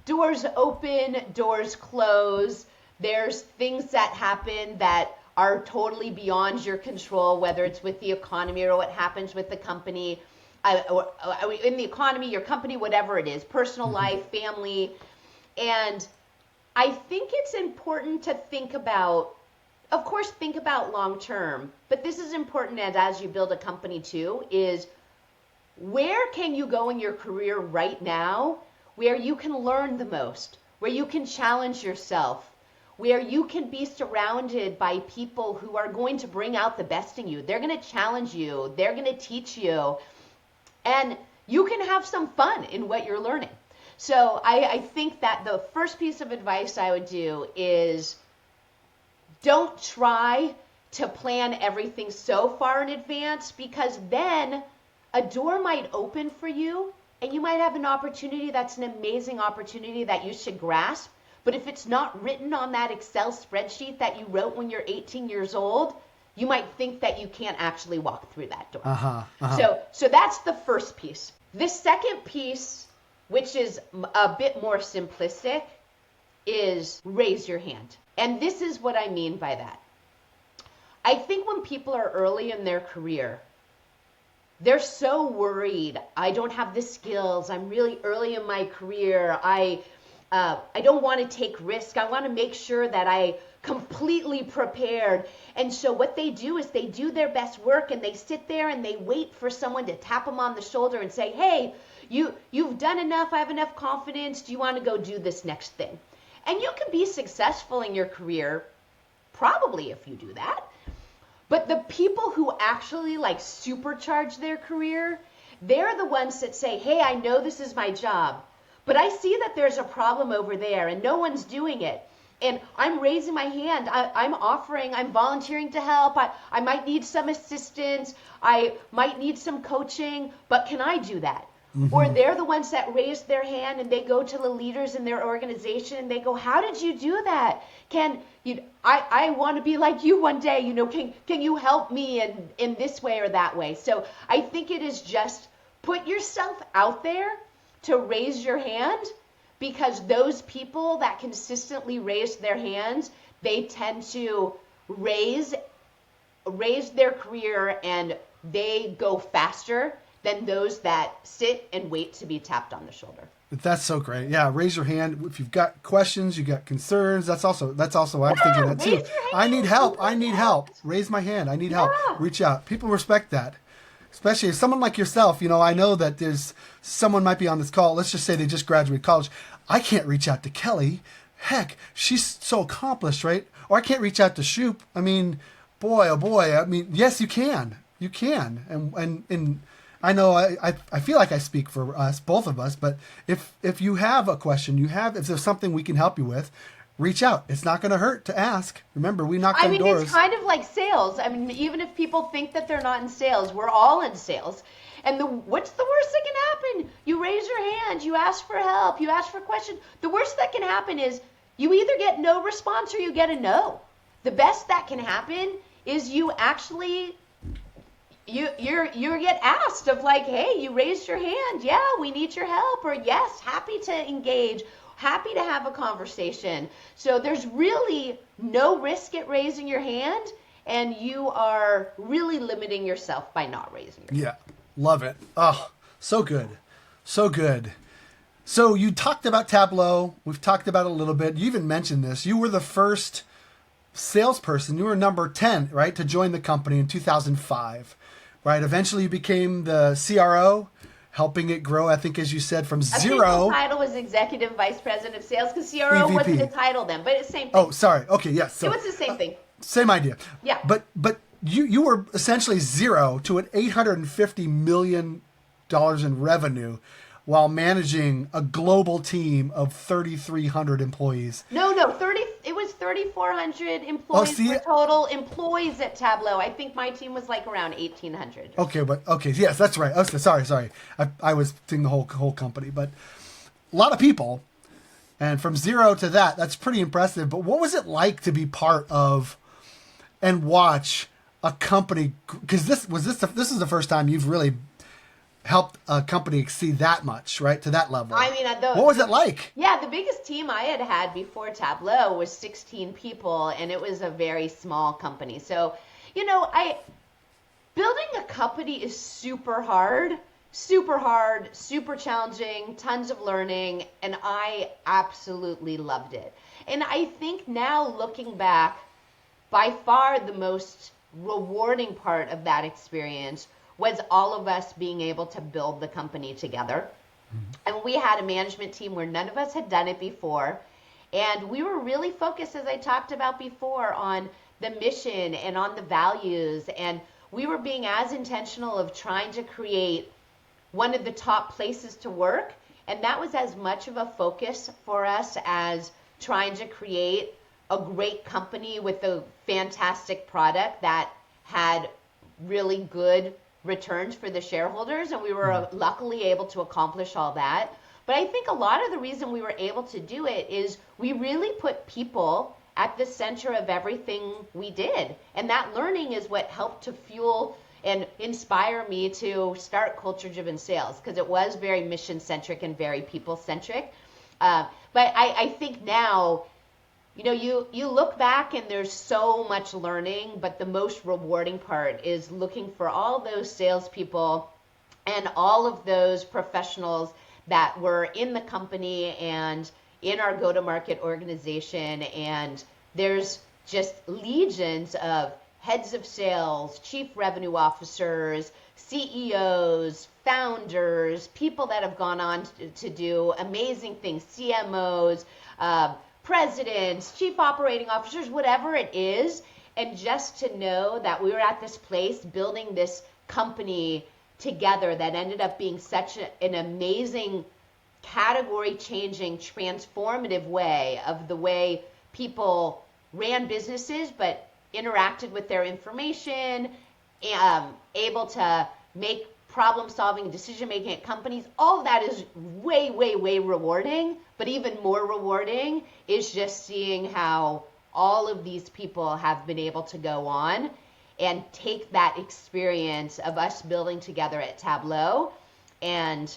Doors open, doors close. There's things that happen that are totally beyond your control, whether it's with the economy or what happens with the company, in the economy, your company, whatever it is, personal life, family. And I think it's important to think about, of course, think about long term, but this is important as you build a company too, is where can you go in your career right now where you can learn the most, where you can challenge yourself, where you can be surrounded by people who are going to bring out the best in you. They're going to challenge you. They're going to teach you. And you can have some fun in what you're learning. So I think that the first piece of advice I would do is, don't try to plan everything so far in advance, because then a door might open for you and you might have an opportunity that's an amazing opportunity that you should grasp. But if it's not written on that Excel spreadsheet that you wrote when you're 18 years old, you might think that you can't actually walk through that door. So that's the first piece. The second piece, which is a bit more simplistic, is raise your hand. And this is what I mean by that. I think when people are early in their career, they're so worried. I don't have the skills. I'm really early in my career. I don't want to take risk. I want to make sure that I completely prepared. And so what they do is they do their best work, and they sit there and they wait for someone to tap them on the shoulder and say, hey, you've done enough. I have enough confidence. Do you want to go do this next thing? And you can be successful in your career, probably, if you do that. But the people who actually supercharge their career, they're the ones that say, hey, I know this is my job, but I see that there's a problem over there and no one's doing it. And I'm raising my hand. I'm volunteering to help. I might need some assistance. I might need some coaching, but can I do that? Mm-hmm. Or they're the ones that raise their hand and they go to the leaders in their organization and they go, how did you do that? I want to be like you one day, can you help me in this way or that way? So I think it is just put yourself out there to raise your hand, because those people that consistently raise their hands, they tend to raise their career and they go faster than those that sit and wait to be tapped on the shoulder. That's so great. Yeah, raise your hand if you've got questions, you got concerns. That's also I'm thinking that too. Raise your hand. I need help. Raise my hand. I need help. Reach out. People respect that. Especially if someone like yourself, I know that there's someone might be on this call. Let's just say they just graduated college. I can't reach out to Kelly. Heck, she's so accomplished, right? Or I can't reach out to Shoup. I mean, boy, oh boy. I mean, yes, you can. You can. And I know I feel like I speak for us, both of us, but if you have a question, if there's something we can help you with, reach out. It's not going to hurt to ask. Remember, we knock on doors. It's kind of like sales. I mean, even if people think that they're not in sales, we're all in sales. And what's the worst that can happen? You raise your hand, you ask for help, you ask for questions. The worst that can happen is you either get no response or you get a no. The best that can happen is you actually you get asked of like, hey, you raised your hand, yeah, we need your help, or yes, happy to engage, happy to have a conversation. So there's really no risk at raising your hand, and you are really limiting yourself by not raising your hand. Yeah, love it. Oh, so good. So good. So you talked about Tableau. We've talked about it a little bit. You even mentioned this. You were the first salesperson. You were number 10, right, to join the company in 2005, right? Eventually you became the CRO, helping it grow, I think, as you said, from zero. The title was Executive Vice President of Sales, because CRO EVP. wasn't a title then, but it's the same thing. Oh, sorry. Okay, yes. So, it was the same thing. Same idea. Yeah. But you were essentially zero to an $850 million in revenue while managing a global team of 3,300 employees. No, it was 3,400 employees for total employees at Tableau. I think my team was like around 1,800. Okay, yes, that's right. Okay, sorry. I was thinking the whole company, but a lot of people, and from zero to that's pretty impressive. But what was it like to be part of and watch a company? Because this is the first time you've really helped a company exceed that much, right, to that level. I mean, what was it like? Yeah, the biggest team I had before Tableau was 16 people, and it was a very small company. So, building a company is super hard, super challenging, tons of learning, and I absolutely loved it. And I think now, looking back, by far the most rewarding part of that experience was all of us being able to build the company together. Mm-hmm. And we had a management team where none of us had done it before. And we were really focused, as I talked about before, on the mission and on the values. And we were being as intentional of trying to create one of the top places to work. And that was as much of a focus for us as trying to create a great company with a fantastic product that had really good returns for the shareholders, and we were luckily able to accomplish all that. But I think a lot of the reason we were able to do it is we really put people at the center of everything we did. And that learning is what helped to fuel and inspire me to start culture-driven sales, because it was very mission-centric and very people-centric. But I think now, you look back and there's so much learning, but the most rewarding part is looking for all those salespeople and all of those professionals that were in the company and in our go-to-market organization. And there's just legions of heads of sales, chief revenue officers, CEOs, founders, people that have gone on to do amazing things, CMOs, presidents, chief operating officers, whatever it is. And just to know that we were at this place building this company together that ended up being such an amazing, category-changing, transformative way of the way people ran businesses, but interacted with their information, able to make problem-solving, decision-making at companies. All of that is way, way, way rewarding. But even more rewarding is just seeing how all of these people have been able to go on and take that experience of us building together at Tableau and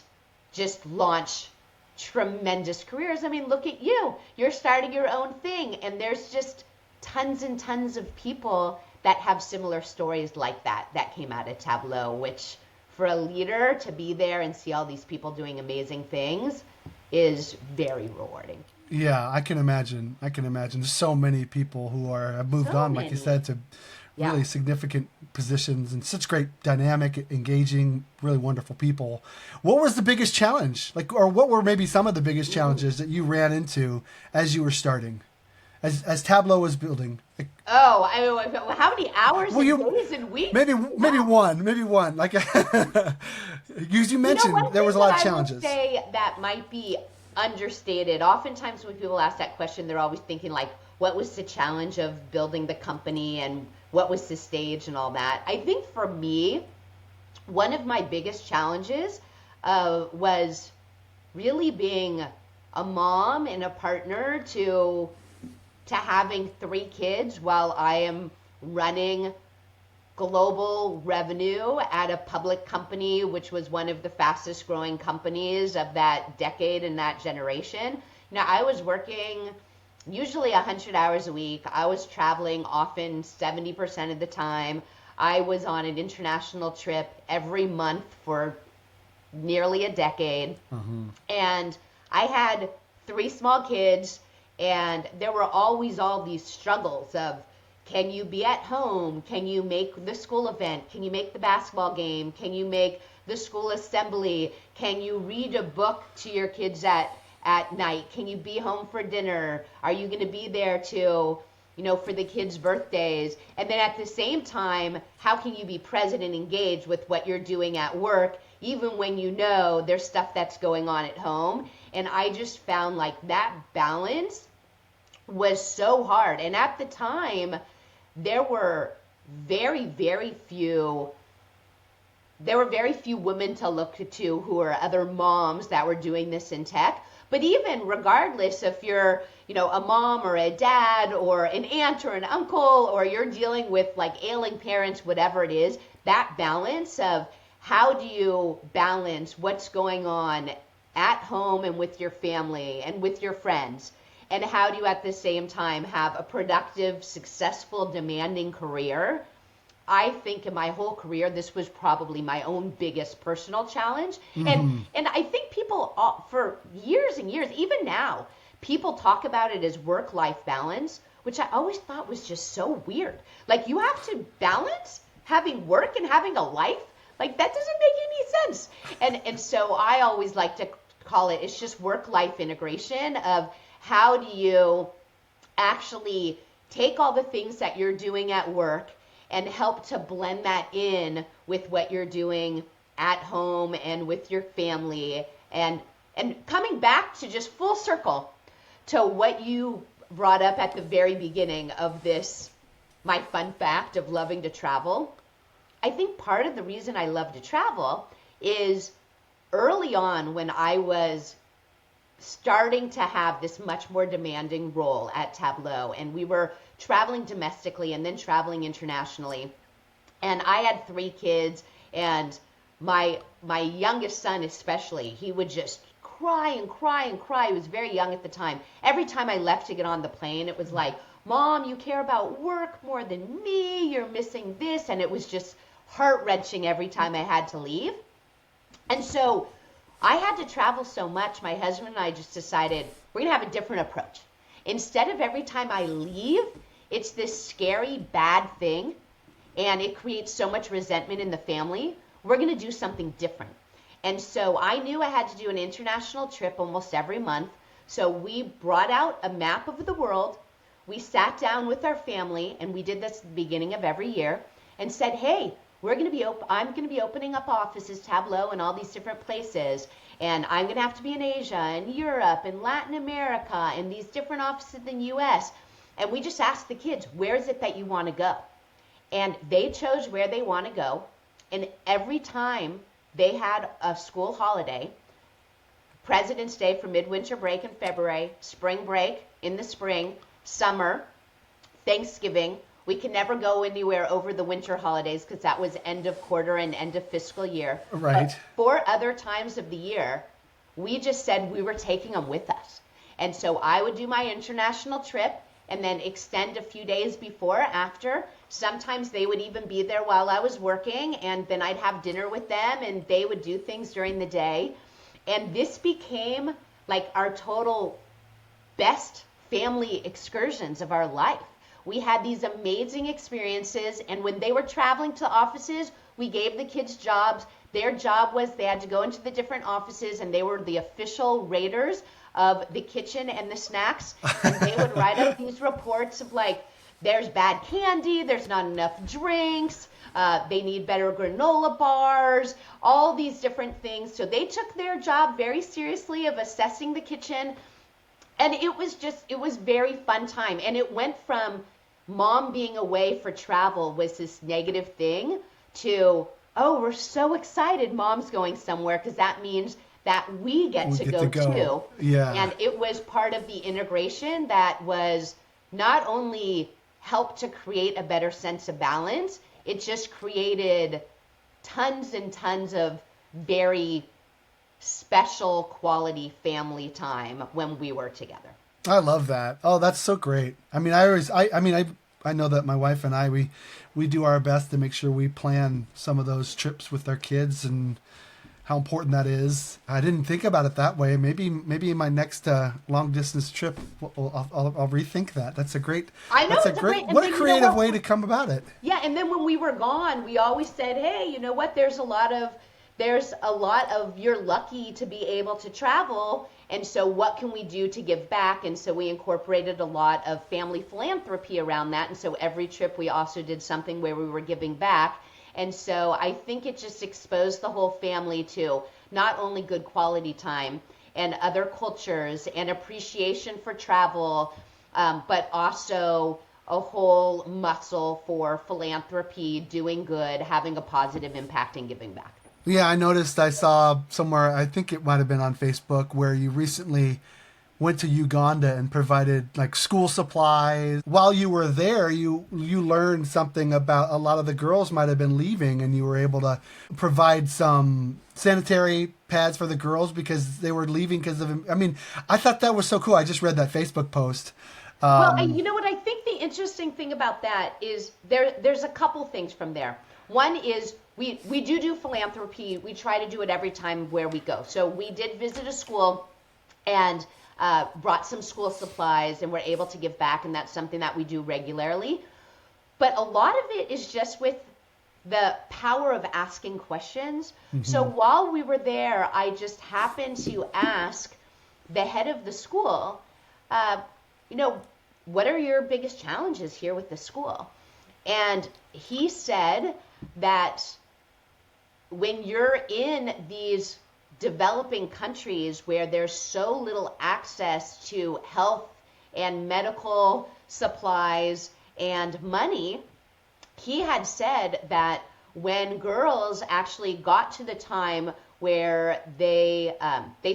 just launch tremendous careers. I mean, look at you. You're starting your own thing, and there's just tons and tons of people that have similar stories like that came out of Tableau, which for a leader to be there and see all these people doing amazing things is very rewarding. Yeah, I can imagine. There's so many people who have moved on, like you said, to really significant positions and such great dynamic, engaging, really wonderful people. What was the biggest challenge? Or what were maybe some of the biggest challenges that you ran into as you were starting, as Tableau was building? How many hours and days and weeks? Maybe one. Like you mentioned, there was a lot of challenges. I would say that might be understated. Oftentimes when people ask that question, they're always thinking like, what was the challenge of building the company and what was the stage and all that? I think for me, one of my biggest challenges was really being a mom and a partner to having 3 kids while I am running global revenue at a public company, which was one of the fastest growing companies of that decade and that generation. I was working usually 100 hours a week. I was traveling often 70% of the time. I was on an international trip every month for nearly a decade. Mm-hmm. And I had 3 small kids, and there were always all these struggles of, can you be at home? Can you make the school event? Can you make the basketball game? Can you make the school assembly? Can you read a book to your kids at night? Can you be home for dinner? Are you going to be there to, for the kids' birthdays? And then at the same time, how can you be present and engaged with what you're doing at work, even when there's stuff that's going on at home? And I just found like that balance was so hard. And at the time, there were very, very few women to look to who were other moms that were doing this in tech. But even regardless if you're, a mom or a dad or an aunt or an uncle, or you're dealing with like ailing parents, whatever it is, that balance of how do you balance what's going on at home and with your family and with your friends, and how do you at the same time have a productive, successful, demanding career? I think in my whole career, this was probably my own biggest personal challenge. Mm-hmm. And I think people, for years and years, even now, people talk about it as work-life balance, which I always thought was just so weird. Like, you have to balance having work and having a life? Like, that doesn't make any sense. And so I always like to call it's just work-life integration of how do you actually take all the things that you're doing at work and help to blend that in with what you're doing at home and with your family. And coming back to just full circle to what you brought up at the very beginning of this, my fun fact of loving to travel. I think part of the reason I love to travel is early on when I was starting to have this much more demanding role at Tableau, and we were traveling domestically and then traveling internationally. And I had 3 kids, and my youngest son especially, he would just cry and cry and cry. He was very young at the time. Every time I left to get on the plane, it was like, Mom, you care about work more than me. You're missing this. And it was just heart-wrenching every time I had to leave. And so I had to travel so much, my husband and I just decided we're going to have a different approach. Instead of every time I leave, it's this scary, bad thing, and it creates so much resentment in the family, we're going to do something different. And so I knew I had to do an international trip almost every month. So we brought out a map of the world. We sat down with our family, and we did this at the beginning of every year, and said, hey, I'm going to be opening up offices, Tableau, in all these different places. And I'm going to have to be in Asia and Europe and Latin America and these different offices in the U.S. And we just asked the kids, where is it that you want to go? And they chose where they want to go. And every time they had a school holiday, President's Day for midwinter break in February, spring break in the spring, summer, Thanksgiving. We could never go anywhere over the winter holidays because that was end of quarter and end of fiscal year. Right. But 4 other times of the year, we just said we were taking them with us. And so I would do my international trip, and then extend a few days before, after. Sometimes they would even be there while I was working, and then I'd have dinner with them, and they would do things during the day. And this became like our total best family excursions of our life. We had these amazing experiences, and when they were traveling to offices, we gave the kids jobs. Their job was they had to go into the different offices, and they were the official raters of the kitchen and the snacks. And they would write up these reports of like, there's bad candy, there's not enough drinks, they need better granola bars, all these different things. So they took their job very seriously of assessing the kitchen. And it was very fun time. And it went from mom being away for travel was this negative thing to, oh, we're so excited mom's going somewhere, because that means that we get to go too. Yeah. And it was part of the integration that was not only helped to create a better sense of balance, it just created tons and tons of very special quality family time when we were together. I love that. Oh, that's so great. I mean, I know that my wife and I, we do our best to make sure we plan some of those trips with our kids and how important that is. I didn't think about it that way. Maybe in my next long distance trip, I'll rethink that. That's a great. I know, that's a great. What a creative way to come about it. Yeah, and then when we were gone, we always said, hey, you know what? There's a lot of you're lucky to be able to travel, and so what can we do to give back? And so we incorporated a lot of family philanthropy around that, and so every trip we also did something where we were giving back. And so I think it just exposed the whole family to not only good quality time and other cultures and appreciation for travel, but also a whole muscle for philanthropy, doing good, having a positive impact, and giving back. Yeah, I saw somewhere, I think it might have been on Facebook, where you recently went to Uganda and provided like school supplies. While you were there, you learned something about a lot of the girls might have been leaving, and you were able to provide some sanitary pads for the girls because they were leaving because of, I mean, I thought that was so cool. I just read that Facebook post. Well, and you know what? I think the interesting thing about that is there's a couple things from there. One is we do philanthropy. We try to do it every time where we go. So we did visit a school and brought some school supplies, and we're able to give back, and that's something that we do regularly. But a lot of it is just with the power of asking questions. Mm-hmm. So while we were there, I just happened to ask the head of the school, what are your biggest challenges here with the school? And he said that when you're in these developing countries where there's so little access to health and medical supplies and money, he had said that when girls actually got to the time where they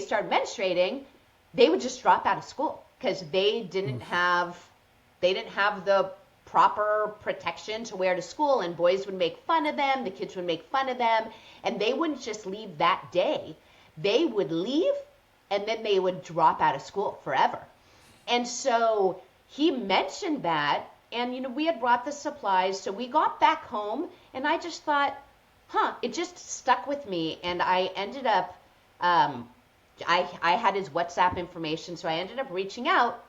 started menstruating, they would just drop out of school because they didn't have the proper protection to wear to school, and boys would make fun of them, the kids would make fun of them, and they wouldn't just leave that day. They would leave, and then they would drop out of school forever. And so he mentioned that, and we had brought the supplies, so we got back home, and I just thought, it just stuck with me, and I ended up, I had his WhatsApp information, so I ended up reaching out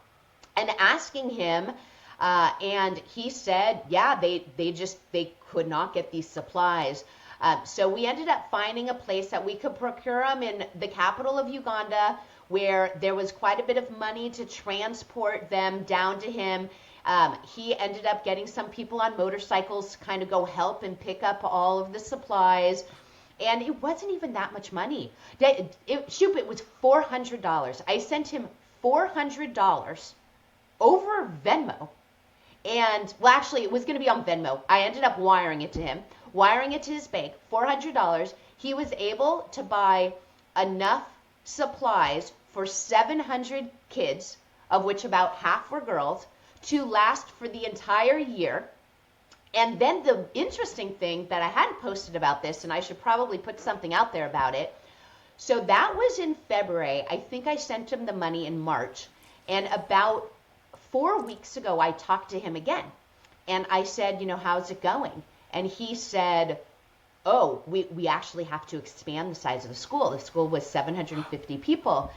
and asking him, and he said, yeah, they could not get these supplies. So we ended up finding a place that we could procure them in the capital of Uganda, where there was quite a bit of money to transport them down to him. He ended up getting some people on motorcycles to kind of go help and pick up all of the supplies. And it wasn't even that much money. Shoup, it was $400. I sent him $400 over Venmo. And, well, actually, it was going to be on Venmo. I ended up wiring it to him, wiring it to his bank, $400. He was able to buy enough supplies for 700 kids, of which about half were girls, to last for the entire year. And then the interesting thing that I hadn't posted about this, and I should probably put something out there about it. So that was in February. I think I sent him the money in March. And about 4 weeks ago, I talked to him again. And I said, how's it going? And he said, oh, we actually have to expand the size of the school. The school was 750 people,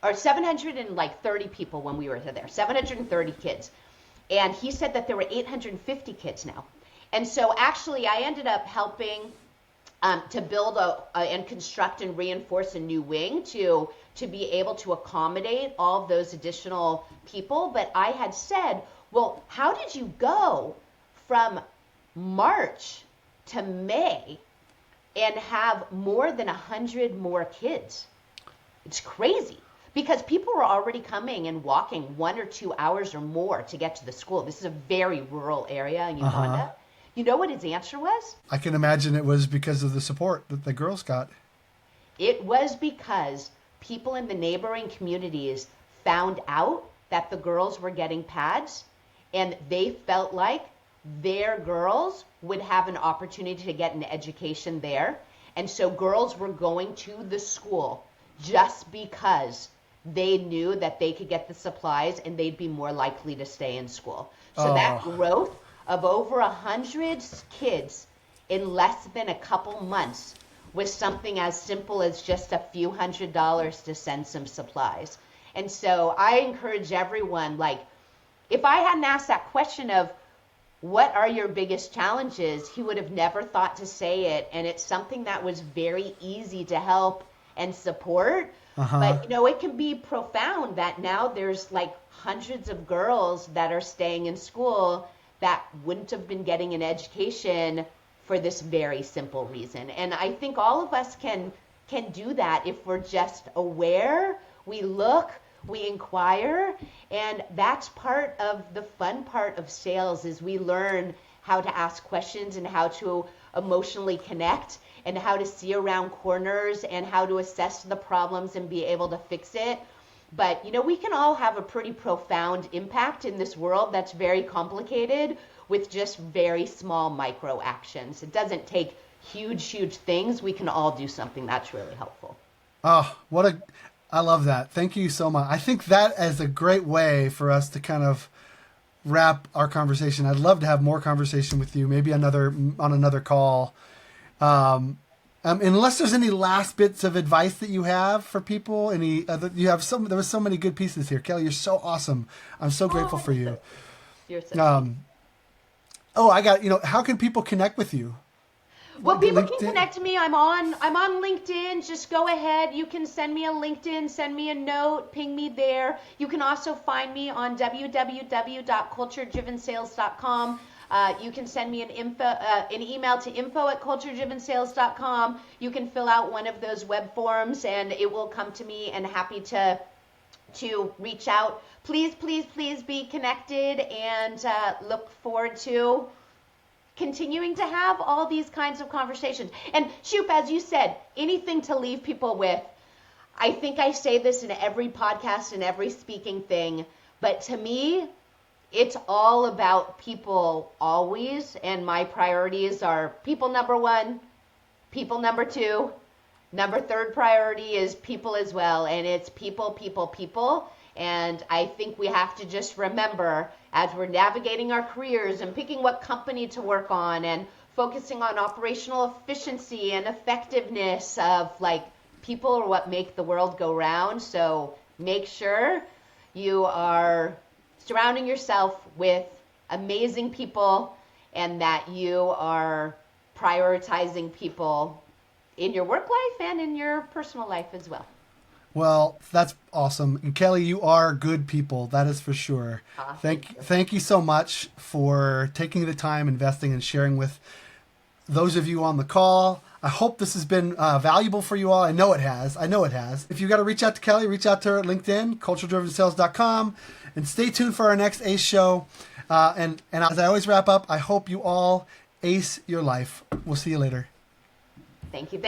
or 730 people when we were there, 730 kids. And he said that there were 850 kids now. And so actually I ended up helping to build and construct and reinforce a new wing to be able to accommodate all of those additional people. But I had said, well, how did you go from March to May and have more than 100 more kids? It's crazy, because people were already coming and walking 1 or 2 hours or more to get to the school. This is a very rural area in Uganda. You know what his answer was? I can imagine it was because of the support that the girls got. It was because people in the neighboring communities found out that the girls were getting pads, and they felt like their girls would have an opportunity to get an education there. And so girls were going to the school just because they knew that they could get the supplies and they'd be more likely to stay in school. So that growth of over 100 kids in less than a couple months was something as simple as just a few $100s to send some supplies. And so I encourage everyone, if I hadn't asked that question of what are your biggest challenges, he would have never thought to say it. And it's something that was very easy to help and support. But, it can be profound that now there's hundreds of girls that are staying in school that wouldn't have been getting an education for this very simple reason. And I think all of us can do that if we're just aware, we look, we inquire, and that's part of the fun part of sales, is we learn how to ask questions and how to emotionally connect and how to see around corners and how to assess the problems and be able to fix it. But, we can all have a pretty profound impact in this world that's very complicated with just very small micro actions. It doesn't take huge things. We can all do something that's really helpful. Oh, I love that. Thank you so much. I think that is a great way for us to kind of wrap our conversation. I'd love to have more conversation with you, maybe on another call. Unless there's any last bits of advice that you have for people, there was so many good pieces here. Kelly, you're so awesome. I'm so grateful for you. You're so how can people connect with you? Well, people can connect to me. I'm on LinkedIn. Just go ahead. You can send me a LinkedIn, send me a note, ping me there. You can also find me on www.culturedrivensales.com. You can send me an email to info@culturedrivensales.com. You can fill out one of those web forms and it will come to me, and happy to reach out. Please be connected, and look forward to continuing to have all these kinds of conversations. And Shoup, as you said, anything to leave people with. I think I say this in every podcast and every speaking thing, but to me, it's all about people always, and my priorities are people number one, people number two, third priority is people as well, and it's people. And I think we have to just remember, as we're navigating our careers and picking what company to work on and focusing on operational efficiency and effectiveness, of people are what make the world go round. So make sure you are surrounding yourself with amazing people and that you are prioritizing people in your work life and in your personal life as well. Well, that's awesome. And Kelly, you are good people. That is for sure. Thank you so much for taking the time, investing, and sharing with those of you on the call. I hope this has been valuable for you all. I know it has. If you got to reach out to Kelly, reach out to her at LinkedIn, culturedrivensales.com, and stay tuned for our next ACE show. And as I always wrap up, I hope you all ace your life. We'll see you later. Thank you.